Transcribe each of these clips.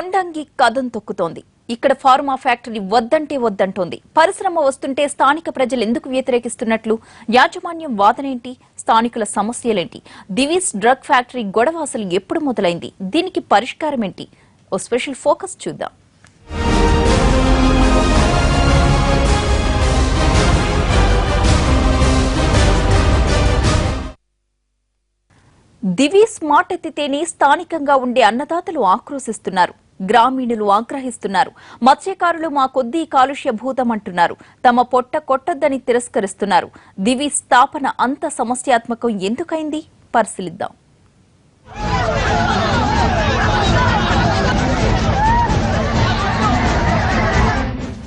తొండంగి కదం తొక్కుతోంది. ఇక్కడ pharma factory వద్దంటే వద్దంటోంది. పరిశ్రమ వస్తుంటే స్థానిక ప్రజలు ఎందుకు వ్యతిరేకిస్తున్నట్లు? యాజమాన్యం వాదనేంటి? స్థానికుల సమస్యలేంటి? దివీస్ డ్రగ్ ఫ్యాక్టరీ గొడవ అసలు ఎప్పుడు మొదలైంది? దీనికి పరిష్కారం ఏంటి? ఓ స్పెషల్ ఫోకస్ చూద్దాం. దివీస్ మాటెత్తితేనే స్థానికంగా ఉండే అన్నదాతలు ఆక్రోశిస్తున్నారు. గ్రామీణులు ఆగ్రహిస్తున్నారు. మత్స్యకారులు మా కొద్దీ కాలుష్య భూతమంటున్నారు. తమ పొట్ట కొట్టొద్దని తిరస్కరిస్తున్నారు. దివీస్ స్థాపన అంత సమస్యాత్మకం ఎందుకైంది? పరిశీలిద్దాం.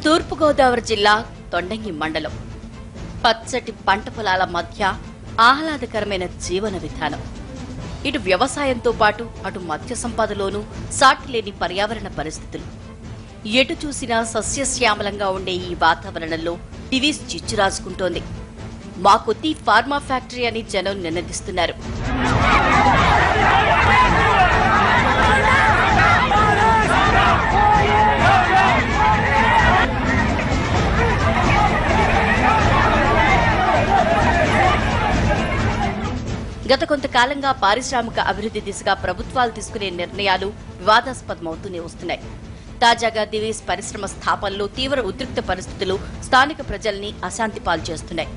తూర్పుగోదావరి జిల్లా తొండంగి మండలం. పచ్చటి పంట పొలాల మధ్య ఆహ్లాదకరమైన జీవన విధానం. ఇటు వ్యవసాయంతో పాటు అటు మత్స్య సంపదలోనూ సాటిలేని పర్యావరణ పరిస్థితులు. ఎటు చూసినా సస్యశ్యామలంగా ఉండే ఈ వాతావరణంలో దివీస్ చిచ్చు రాసుకుంటోంది. మా కొద్దీ ఫార్మా ఫ్యాక్టరీ అని జనం నినదిస్తున్నారు. గత కొంతకాలంగా పారిశ్రామిక అభివృద్ధి దిశగా ప్రభుత్వాలు తీసుకునే నిర్ణయాలు వివాదాస్పదమవుతూనే వస్తున్నాయి. తాజాగా దివీస్ పరిశ్రమ స్థాపనలో తీవ్ర ఉద్రిక్త పరిస్థితులు స్థానిక ప్రజల్ని అశాంతి పాలు చేస్తున్నాయి.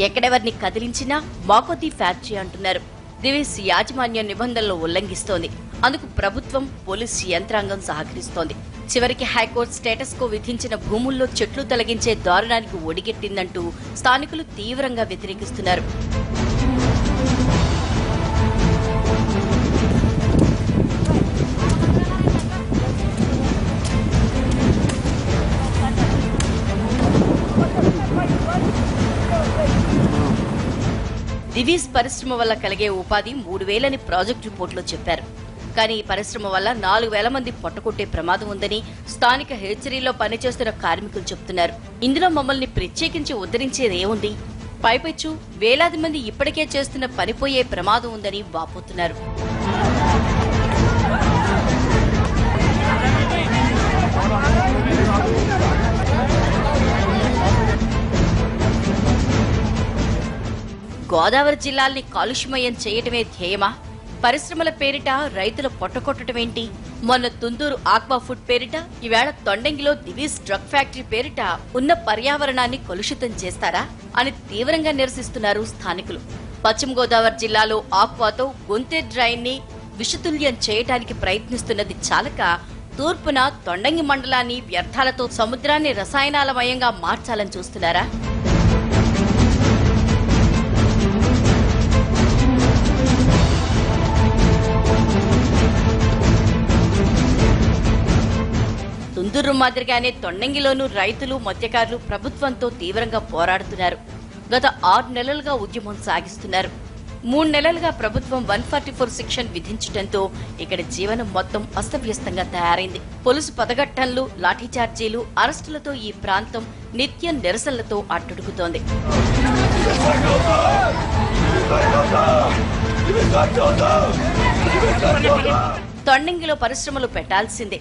ఎక్కడెవరిని కదిలించినా మా కొద్దీ ఫ్యాక్టరీ అంటున్నారు. దివీస్ యాజమాన్య నిబంధనలు ఉల్లంఘిస్తోంది. అందుకు ప్రభుత్వం, పోలీసు యంత్రాంగం సహకరిస్తోంది. చివరికి హైకోర్టు స్టేటస్ కో విధించిన భూముల్లో చెట్లు తొలగించే దారుణానికి ఒడిగెట్టిందంటూ స్థానికులు తీవ్రంగా వ్యతిరేకిస్తున్నారు. దివీస్ పరిశ్రమ వల్ల కలిగే ఉపాధి 3,000 ప్రాజెక్టు రిపోర్టులో చెప్పారు. కానీ ఈ పరిశ్రమ వల్ల 4,000 మంది పొట్టకొట్టే ప్రమాదం ఉందని స్థానిక హెచ్చరీలో పనిచేస్తున్న కార్మికులు చెబుతున్నారు. ఇందులో మమ్మల్ని ప్రత్యేకించి ఉద్ధరించేదేముంది? పైపెచ్చు వేలాది మంది ఇప్పటికే చేస్తున్న పనిపోయే ప్రమాదం ఉందని వాపోతున్నారు. గోదావరి జిల్లాల్ని కాలుష్యమయం చేయటమే ధ్యేయమా? పరిశ్రమల పేరిట రైతుల పొట్టకొట్టడమేంటి? మొన్న తుందూరు ఆక్వా ఫుడ్ పేరిట, ఈవేళ తొండంగిలో దివీస్ డ్రగ్ ఫ్యాక్టరీ పేరిట ఉన్న పర్యావరణాన్ని కలుషితం చేస్తారా అని తీవ్రంగా నిరసిస్తున్నారు స్థానికులు. పశ్చిమ గోదావరి జిల్లాలో ఆక్వాతో గొంతె డ్రైన్ ని విషతుల్యం చేయడానికి ప్రయత్నిస్తున్నది చాలక తూర్పున తొండంగి మండలాన్ని వ్యర్థాలతో, సముద్రాన్ని రసాయనాలమయంగా మార్చాలని చూస్తున్నారా? తుందూరు మాదిరిగానే తొండంగిలోనూ రైతులు, మత్స్యకారులు ప్రభుత్వంతో తీవ్రంగా పోరాడుతున్నారు. గత 6 నెలలుగా ఉద్యమం సాగిస్తున్నారు. 3 నెలలుగా ప్రభుత్వం 144 సెక్షన్ విధించడంతో ఇక్కడ జీవనం మొత్తం అస్తవ్యస్తంగా తయారైంది. పోలీసు పదగట్టంలు, లాఠీచార్జీలు, అరెస్టులతో ఈ ప్రాంతం నిత్యం నిరసనలతో అట్టుడుగుతోంది. తొండంగిలో పరిశ్రమలు పెట్టాల్సిందే.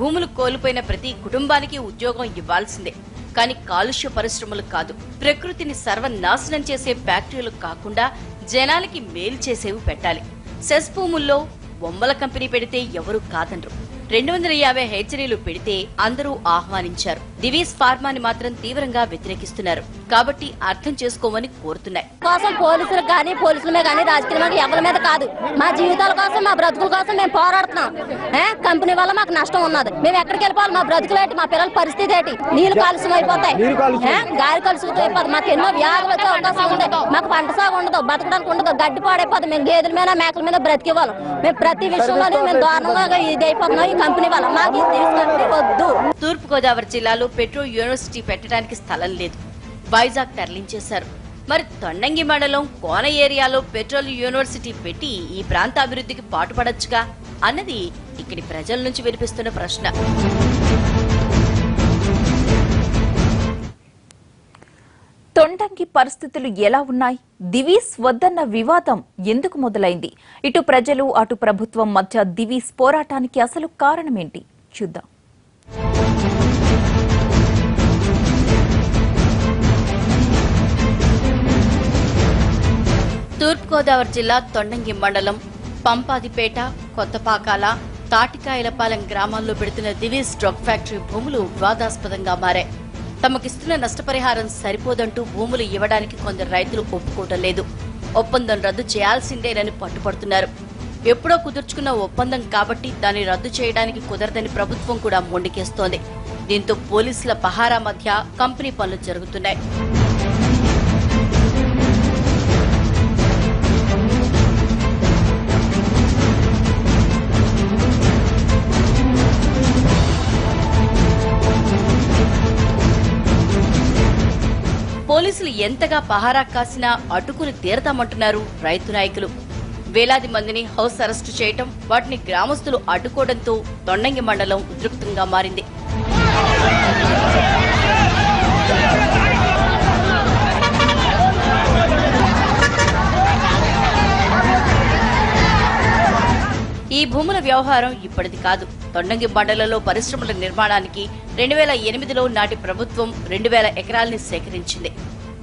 భూములు కోల్పోయిన ప్రతి కుటుంబానికి ఉద్యోగం ఇవ్వాల్సిందే. కానీ కాలుష్య పరిశ్రమలు కాదు, ప్రకృతిని సర్వనాశనం చేసే ఫ్యాక్టరీలు కాకుండా జనాలకి మేలు చేసేవి పెట్టాలి. సెస్ భూముల్లో బొమ్మల కంపెనీ పెడితే ఎవరూ కాదనరు. 250 హెచ్చరీలు పెడితే అందరూ ఆహ్వానించారు. దివీస్ ఫార్మాని మాత్రం తీవ్రంగా వ్యతిరేకిస్తున్నారు. కాబట్టి అర్థం చేసుకోమని కోరుతున్నాయి. కోసం పోలీసులకు కానీ, పోలీసులమే కానీ, రాజకీయ ఎవరి మీద కాదు, మా జీవితాల కోసం, మా బ్రతుకుల కోసం మేము పోరాడుతున్నాం. కంపెనీ వల్ల మాకు నష్టం ఉన్నది. మేము ఎక్కడికి వెళ్ళిపోవాలి? మా బ్రతుకులు ఏంటి? మా పిల్లల పరిస్థితి ఏంటి? నీళ్లు కాలుష్యం అయిపోతాయి, గాలి కలుషితం అయిపోతుంది. మాకు ఎన్నో వ్యాధులు వచ్చే అవకాశం ఉంది. మాకు పంట సాగు ఉండదు, బతకడానికి ఉండదు, గడ్డి పాడైపోతుంది. మేము గేదెల మీద, మేకల మీద బ్రతికేవాళ్ళం. మేము ప్రతి విషయంలోనే మేము దారుణంగా ఇది అయిపోతున్నాం. కంపెనీ వల్ల మాకు వద్దు. తూర్పు గోదావరి జిల్లాలో పెట్రోల్ యూనివర్సిటీ పెట్టడానికి స్థలం లేదు. వైజాగ్ తరలించేశారు. మరి తొండంగి మండలం కోన ఏరియాలో పెట్రోల్ యూనివర్సిటీ పెట్టి ఈ ప్రాంత అభివృద్ధికి పాటుపడొచ్చుగా. అన్నది ఇక్కడి ప్రజల నుంచి వినిపిస్తున్న ప్రశ్న. తొండంగి పరిస్థితులు ఎలా ఉన్నాయి? దివీస్ వద్దన్న వివాదం ఎందుకు మొదలైంది? ఇటు ప్రజలు అటు ప్రభుత్వం మధ్య దివీస్ పోరాటానికి అసలు కారణమేంటి చూద్దాం. తూర్పుగోదావరి జిల్లా తొండంగి మండలం పంపాదిపేట, కొత్తపాకాల, తాటికాయలపాలెం గ్రామాల్లో పెడుతున్న దివీస్ డ్రగ్ ఫ్యాక్టరీ భూములు వివాదాస్పదంగా మారాయి. తమకిస్తున్న నష్టపరిహారం సరిపోదంటూ భూములు ఇవ్వడానికి కొందరు రైతులు ఒప్పుకోవడం లేదు. ఒప్పందం రద్దు చేయాల్సిందేనని పట్టుపడుతున్నారు. ఎప్పుడో కుదుర్చుకున్న ఒప్పందం కాబట్టి దాన్ని రద్దు చేయడానికి కుదరదని ప్రభుత్వం కూడా మొండికేస్తోంది. దీంతో పోలీసుల పహారా మధ్య కంపెనీ పనులు జరుగుతున్నాయి. పోలీసులు ఎంతగా పహారా కాసినా అడ్డుకుని తీరతామంటున్నారు రైతు నాయకులు. వేలాది మందిని హౌస్ అరెస్టు చేయటం, వాటిని గ్రామస్తులు అడ్డుకోవడంతో తొండంగి మండలం ఉద్రిక్తంగా మారింది. ఈ భూముల వ్యవహారం ఇప్పటిది కాదు. తొండంగి మండలంలో పరిశ్రమల నిర్మాణానికి 2008లో నాటి ప్రభుత్వం 2000 ఎకరాల్ని సేకరించింది.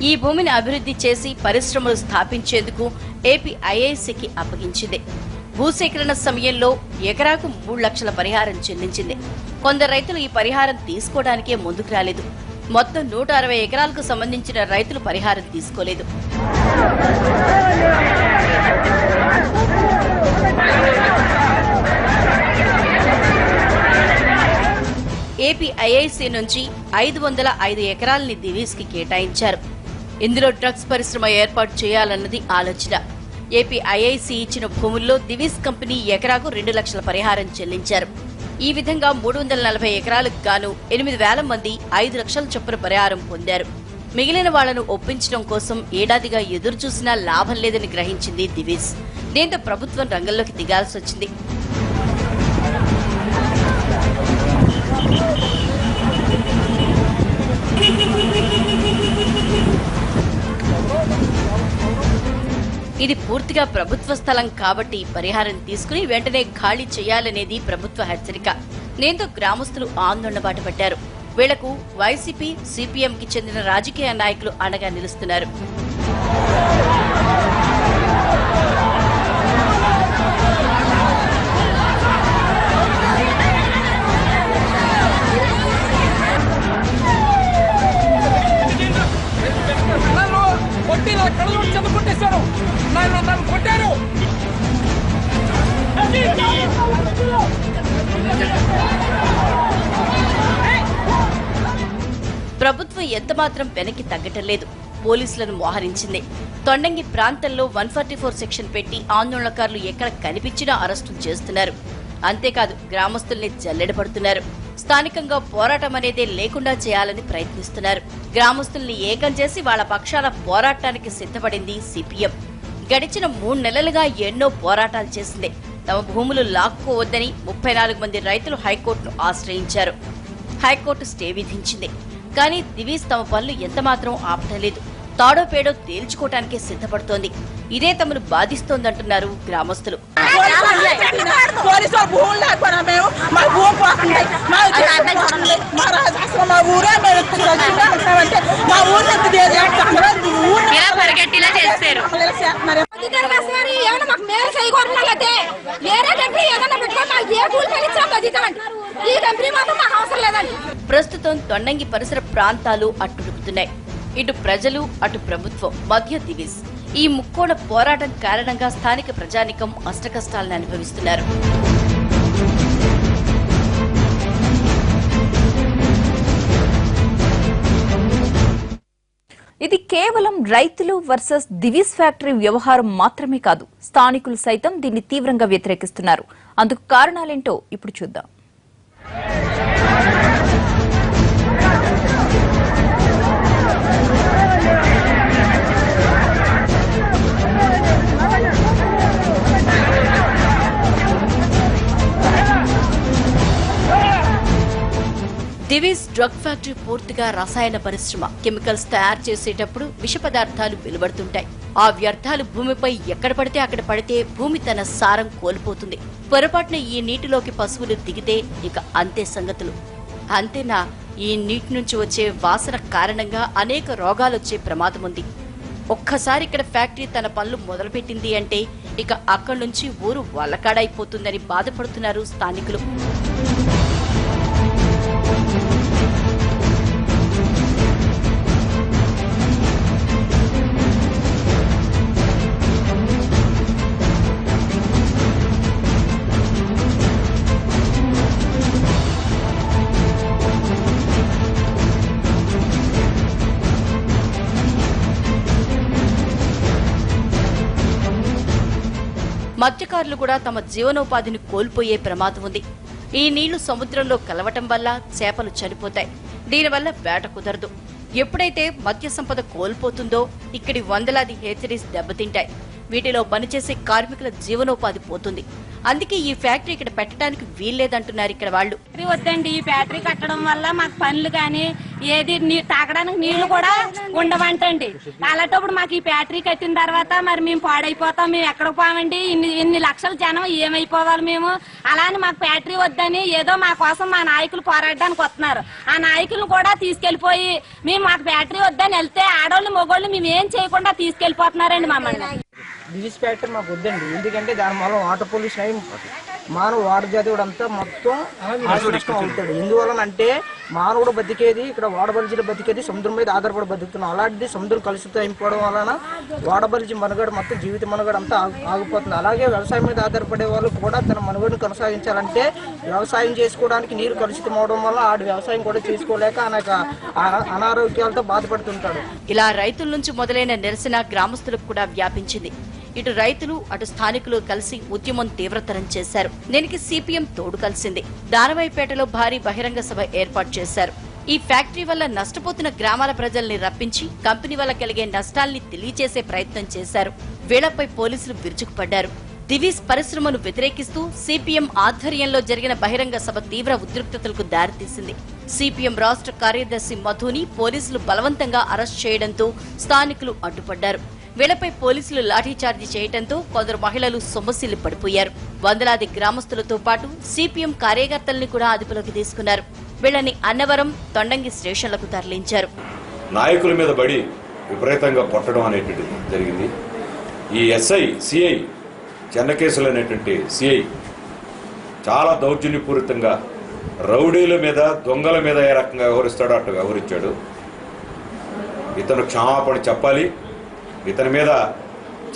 ఈ భూమిని అభివృద్ధి చేసి పరిశ్రమలు స్థాపించేందుకు ఏపీ ఐఐసికి అప్పగించింది. భూసేకరణ సమయంలో ఎకరాకు 3 లక్షల పరిహారం చెల్లించింది. కొందరు రైతులు ఈ పరిహారం తీసుకోవడానికే ముందుకు రాలేదు. మొత్తం 160 ఎకరాలకు సంబంధించిన రైతులు పరిహారం తీసుకోలేదు. ఏపీ ఐఐసి నుంచి 505 ఎకరాలని దివీస్ కి కేటాయించారు. ఇందులో డ్రగ్స్ పరిశ్రమ ఏర్పాటు చేయాలన్నది ఆలోచన. ఏపీ ఐఐసి ఇచ్చిన భూముల్లో దివీస్ కంపెనీ ఎకరాకు 2 లక్షల పరిహారం చెల్లించారు. ఈ విధంగా 340 ఎకరాలకు గాను 8,000 మంది 5 లక్షల చొప్పున పరిహారం పొందారు. మిగిలిన వాళ్లను ఒప్పించడం కోసం ఏడాదిగా ఎదురుచూసినా లాభం లేదని గ్రహించింది దివీస్. దీంతో ప్రభుత్వం రంగంలోకి దిగాల్సి వచ్చింది. ఇది పూర్తిగా ప్రభుత్వ స్థలం కాబట్టి పరిహారం తీసుకుని వెంటనే ఖాళీ చేయాలనేది ప్రభుత్వ హెచ్చరిక. దీంతో గ్రామస్తులు ఆందోళన బాటపట్టారు. వీళ్లకు వైసీపీ, సిపిఎంకి చెందిన రాజకీయ నాయకులు అండగా నిలుస్తున్నారు. ప్రభుత్వం ఎంతమాత్రం వెనక్కి తగ్గటం లేదు. పోలీసులను మోహరించింది. తొండంగి ప్రాంతంలో 144 సెక్షన్ పెట్టి ఆందోళనకారులు ఎక్కడ కనిపించినా అరెస్టులు చేస్తున్నారు. అంతేకాదు గ్రామస్తుల్ని జల్లెడపడుతున్నారు. స్థానికంగా పోరాటం అనేదే లేకుండా చేయాలని ప్రయత్నిస్తున్నారు. గ్రామస్తుల్ని ఏకం చేసి వాళ్ల పక్షాన పోరాటానికి సిద్ధపడింది సిపిఎం. గడిచిన 3 నెలలుగా ఎన్నో పోరాటాలు చేసింది. తమ భూములు లాక్కోవద్దని 34 మంది రైతులు హైకోర్టును ఆశ్రయించారు. హైకోర్టు స్టే విధించింది. కానీ దివీస్ తమ పనులు ఎంతమాత్రం ఆపటలేదు. తాడో పేడో తేల్చుకోవటానికే సిద్ధపడుతోంది. ఇదే తమను బాధిస్తోందంటున్నారు గ్రామస్తులు. ప్రస్తుతం తొండంగి పరిసర ప్రాంతాలు అట్టుడుకుతున్నాయి. ఇటు ప్రజలు అటు ప్రభుత్వం మధ్య దివీస్. ఈ ముక్కోణ పోరాటం కారణంగా స్థానిక ప్రజానికం అష్టకష్టాలను అనుభవిస్తున్నారు. ఇది కేవలం రైతులు వర్సెస్ దివీస్ ఫ్యాక్టరీ వ్యవహారం మాత్రమే కాదు. స్థానికులు సైతం దీన్ని తీవ్రంగా వ్యతిరేకిస్తున్నారు. అందుకు కారణాలేంటో ఇప్పుడు చూద్దాం. దివీస్ డ్రగ్ ఫ్యాక్టరీ పూర్తిగా రసాయన పరిశ్రమ. కెమికల్స్ తయారు చేసేటప్పుడు విష పదార్థాలు వెలువడుతుంటాయి. ఆ వ్యర్థాలు భూమిపై ఎక్కడ పడితే అక్కడ పడితే భూమి తన సారం కోల్పోతుంది. పొరపాటున ఈ నీటిలోకి పశువులు దిగితే ఇక అంతే సంగతులు. అంతేనా, ఈ నీటి నుంచి వచ్చే వాసన కారణంగా అనేక రోగాలొచ్చే ప్రమాదం ఉంది. ఒక్కసారి ఇక్కడ ఫ్యాక్టరీ తన పనులు మొదలుపెట్టింది అంటే ఇక అక్కడి నుంచి ఊరు వల్లకాడైపోతుందని బాధపడుతున్నారు స్థానికులు. మత్స్యకారులు కూడా తమ జీవనోపాధిని కోల్పోయే ప్రమాదం ఉంది. ఈ నీళ్లు సముద్రంలో కలవటం వల్ల చేపలు చనిపోతాయి. దీనివల్ల వేట కుదరదు. ఎప్పుడైతే మత్స్య సంపద కోల్పోతుందో ఇక్కడి వందలాది హేచరీస్ దెబ్బతింటాయి. వీటిలో పనిచేసే కార్మికుల జీవనోపాధి పోతుంది. అందుకే ఈ ఫ్యాక్టరీ ఇక్కడ పెట్టడానికి వీల్లేదంటున్నారు ఇక్కడ వాళ్ళు. వద్దండి, ఈ ఫ్యాక్టరీ కట్టడం వల్ల మాకు పనులు కానీ ఏది తాగడానికి నీళ్లు కూడా ఉండవంటండి. అలాంటప్పుడు మాకు ఈ ఫ్యాక్టరీ కట్టిన తర్వాత మరి మేము పాడైపోతాం. మేము ఎక్కడికి పోమండి? ఇన్ని లక్షల జనం ఏమైపోవాలి మేము? అలానే మాకు ఫ్యాక్టరీ వద్దని ఏదో మా కోసం మా నాయకులు పోరాడడానికి వస్తున్నారు. ఆ నాయకులను కూడా తీసుకెళ్లిపోయి మేము మాకు ఫ్యాక్టరీ వద్దని వెళ్తే ఆడోళ్ళు మొగోళ్ళు మేము ఏం చేయకుండా తీసుకెళ్లిపోతున్నారండి మమ్మల్ని. దివీస్ ఫ్యాక్టరీ మాకు వద్దండి. ఎందుకంటే దాని వల్ల వాటర్ పొల్యూషన్ అయి మానవ వాటర్ జాతి కూడా అంతా మొత్తం నాశనం అవుతాడు. ఎందువలనంటే మానవుడు బతికేది ఇక్కడ వాడబలిజీలో బతికేది సముద్రం మీద ఆధారపడి బతుకుతున్నాం. అలాంటిది సముద్రం కలుషితం అయిపోవడం వలన వాడబలిజీ మనుగడ మొత్తం జీవిత మనుగడ అంతా ఆగిపోతుంది. అలాగే వ్యవసాయం మీద ఆధారపడే వాళ్ళు కూడా తన మనుగడను కొనసాగించాలంటే వ్యవసాయం చేసుకోవడానికి నీరు కలుషితం అవడం వల్ల ఆడు వ్యవసాయం కూడా చేసుకోలేక అనేక అనారోగ్యాలతో బాధపడుతుంటాడు. ఇలా రైతుల నుంచి మొదలైన నిరసన గ్రామస్తులకు కూడా వ్యాపించింది. ఇటు రైతులు అటు స్థానికులు కలిసి ఉద్యమం తీవ్రతరం చేశారు. దీనికి సిపిఎం తోడు కలిసింది. దానవాయిపేటలో భారీ బహిరంగ సభ ఏర్పాటు చేశారు. ఈ ఫ్యాక్టరీ వల్ల నష్టపోతున్న గ్రామాల ప్రజల్ని రప్పించి కంపెనీ వల్ల కలిగే నష్టాల్ని తెలియచేసే ప్రయత్నం చేశారు. వీళ్లపై పోలీసులు విరుచుకుపడ్డారు. దివీస్ పరిశ్రమను వ్యతిరేకిస్తూ సిపిఎం ఆధ్వర్యంలో జరిగిన బహిరంగ సభ తీవ్ర ఉద్రిక్తతలకు దారితీసింది. సిపిఎం రాష్ట్ర కార్యదర్శి మధుని పోలీసులు బలవంతంగా అరెస్ట్ చేయడంతో స్థానికులు అడ్డుపడ్డారు. వీళ్లపై పోలీసులు లాఠీచార్జీ చేయడంతో కొందరు మహిళలు సొమ్మసిల్లి పడిపోయారు. వందలాది గ్రామస్తులతో పాటు సిపిఎం కార్యకర్తల్ని కూడా అదుపులోకి తీసుకున్నారు. వీళ్లని అన్నవరం, తొండంగి స్టేషన్లకు తరలించారు. నాయకుల మీద బడి విపరీతంగా కొట్టడం అనేటువంటిది జరిగింది. ఈ ఎస్ఐ, సిఐ చెన్నకేశులు అనేటువంటి సిఐ చాలా దౌర్జన్యపూరితంగా రౌడీల మీద, దొంగల మీద ఏ రకంగా వ్యవహరిస్తాడో అట్లా వ్యవహరించాడు. ఇతను క్షమాపణ చెప్పాలి, ఇతని మీద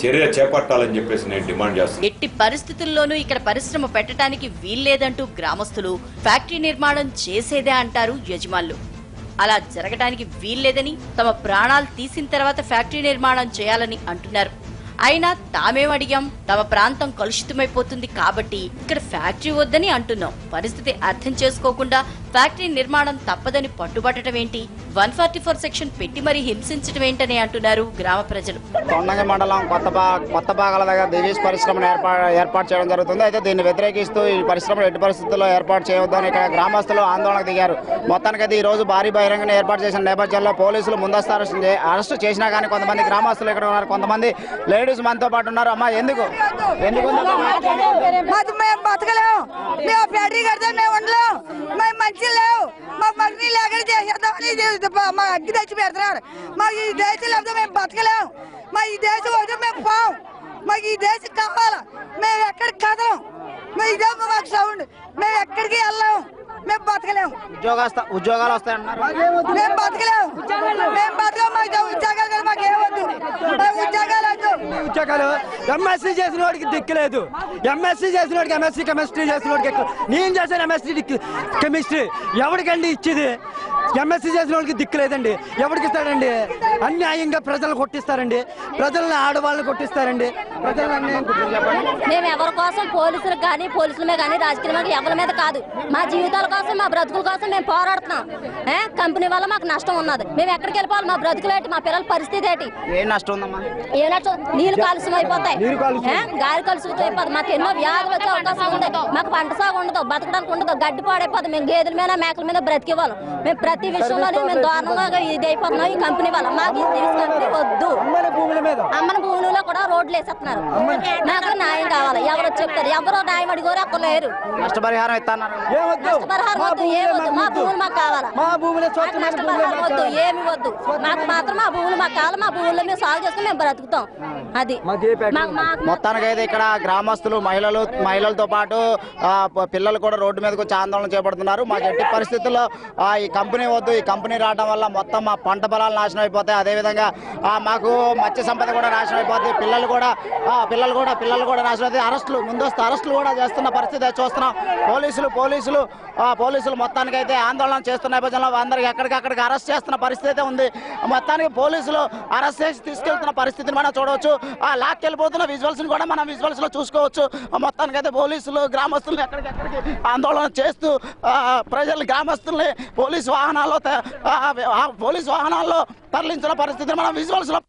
చర్య చేపట్టాలని చెప్పేసి నేను డిమాండ్ చేస్తాను. ఎట్టి పరిస్థితుల్లోనూ ఇక్కడ పరిశ్రమ పెట్టడానికి వీల్లేదంటూ గ్రామస్తులు, ఫ్యాక్టరీ నిర్మాణం చేసేదే అంటారు యజమానులు. అలా జరగడానికి వీల్లేదని, తమ ప్రాణాలు తీసిన తర్వాత ఫ్యాక్టరీ నిర్మాణం చేయాలని అంటున్నారు. అయినా తామేం అడిగాం, తమ ప్రాంతం కలుషితమైపోతుంది కాబట్టి ఇక్కడ ఫ్యాక్టరీ వద్దని అంటున్నాం. పరిస్థితి అర్థం చేసుకోకుండా ఫ్యాక్టరీ నిర్మాణం తప్పదని పట్టుబట్టడం ఏంటి? 144 సెక్షన్ పెట్టి మరీ హింసించడం ఏంటని అంటున్నారు గ్రామ ప్రజలు. తొండంగి మండలం కొత్త భాగాల దగ్గర దివీస్ పరిశ్రమను ఏర్పాటు చేయడం జరుగుతుంది. అయితే దీన్ని వ్యతిరేకిస్తూ ఈ పరిశ్రమను ఎట్టి పరిస్థితుల్లో ఏర్పాటు చేయవద్దని ఇక్కడ గ్రామస్తులు ఆందోళనకు దిగారు. మొత్తానికైతే ఈ రోజు భారీ బహిరంగంగా ఏర్పాటు చేసిన నేపథ్యంలో పోలీసులు ముందస్తు అరెస్టు చేసినా కానీ కొంతమంది గ్రామస్తులు ఇక్కడ ఉన్నారు, కొంతమంది లేడీస్ మనతో పాటు ఉన్నారు. అమ్మా, ఎందుకు మేము బతకలేము, మేము ఫ్యాక్టరీ కడితే మేము ఉండలేము, మేము మంచిగా లేవు, మాకు మంచి ఎక్కడ చేసేద్దామని మా అగ్గి తెచ్చి పెడుతున్నారు. మాకు ఈ దేశం లేకపోతే మేము బతకలేము. మా ఈ దేశం వద్దు, మేము పోం. మాకు ఈ దేశం కావాలా, మేము ఎక్కడికి కదలం. మేము ఇదే మాకు సౌండ్, మేము ఎక్కడికి వెళ్ళాము, మేము బతకలేము. ఉద్యోగాలు వస్తాయన్నారు, మేము బతకలేము, మేము బతకలేము. మాకు ఉద్యోగాలు మాకు ఏమొద్దు, ఉద్యోగాలు వద్దు. ఉద్యోగాలు ఎంఎస్సీ చేసిన వాడికి దిక్కులేదు. ఎంఎస్సీ చేసిన వాడికి ఎంఎస్సీ కెమిస్ట్రీ చేసిన వాడికి నేను చేశాను ఎంఎస్సీ కెమిస్ట్రీ ఎవరికండి ఇచ్చేది? ఎంఎస్సీ చేసిన వాడికి దిక్కులేదండి. ఎవరికి ఇస్తాడండి? అన్యాయంగా ప్రజలు కొట్టిస్తారండి, ప్రజల్ని ఆడవాళ్ళని కొట్టిస్తారండి. మేము ఎవరి కోసం పోలీసులకు కానీ పోలీసులమే కానీ రాజకీయ ఎవరి మీద కాదు, మా జీవితాల కోసం మా బ్రతుకుల కోసం మేము పోరాడుతున్నాం. కంపెనీ వల్ల మాకు నష్టం ఉన్నది. మేము ఎక్కడికి వెళ్ళిపోవాలి? మా బ్రతుకులు ఏంటి? మా పిల్లల పరిస్థితి ఏంటి? ఏం నష్టం ఉందమ్మా? ఏ నష్టం? నీళ్లు కాలుష్యం అయిపోతాయి, గాలి కలుషితం అయిపోతుంది. మాకు ఎన్నో వ్యాధులు వచ్చే అవకాశం ఉంది. మాకు పంట సాగు ఉండదు, బతకడానికి ఉండదు, గడ్డి పాడైపోతుంది. మేము గేదెల మీద మేకల మీద బ్రతికేవాళ్ళం. మేము ప్రతి విషయంలోనే మేము దారుణంగా ఇది అయిపోతున్నాం ఈ కంపెనీ వల్ల. మాకు ఈ దివీస్ కంపెనీ వద్దు. అమ్మన భూములలో కూడా రోడ్లు వేసేస్తున్నారు. నాకు న్యాయం కావాలి. ఎవరు చెప్తారు? ఎవరో న్యాయం అడిగోరు అక్కడ లేరు. నష్టపరిహారం ఇస్తున్నారు. నష్టపరిహారం వద్దు, ఏం వద్దు. మా భూములు మాకు కావాలి. నష్టపరిహారం వద్దు, ఏమి వద్దు. మాకు మాత్రం మా భూములు మాకు కావాలి. మా భూముల్లో మేము సాగు చేసుకుని మేము బ్రతుకుతాం. అది మొత్తానికైతే ఇక్కడ గ్రామస్తులు మహిళలతో పాటు పిల్లలు కూడా రోడ్డు మీదకి వచ్చి ఆందోళన చేపడుతున్నారు. మాకు ఎట్టి పరిస్థితుల్లో ఈ కంపెనీ వద్దు. ఈ కంపెనీ రావడం వల్ల మొత్తం మా పంట పొలాలు నాశనం అయిపోతాయి. అదేవిధంగా మాకు మత్స్య సంపద కూడా నాశనం అయిపోతుంది. పిల్లలు కూడా నాశనం అవుతాయి. ముందస్తు అరెస్టులు కూడా చేస్తున్న పరిస్థితి చూస్తున్నాం. పోలీసులు మొత్తానికైతే ఆందోళన చేస్తున్న నేపథ్యంలో అందరికి ఎక్కడికక్కడికి అరెస్ట్ చేస్తున్న పరిస్థితి అయితే ఉంది. మొత్తానికి పోలీసులు అరెస్ట్ చేసి తీసుకెళ్తున్న పరిస్థితిని మనం చూడవచ్చు. లాక్కెళ్ళిపోతున్న విజువల్స్ కూడా మనం విజువల్స్ లో చూసుకోవచ్చు. మొత్తానికైతే పోలీసులు గ్రామస్తులను ఎక్కడికెక్కడికి ఆందోళన చేస్తూ గ్రామస్తుల్ని పోలీసు వాహనాల్లో తరలించిన పరిస్థితిని మనం విజువల్స్ లో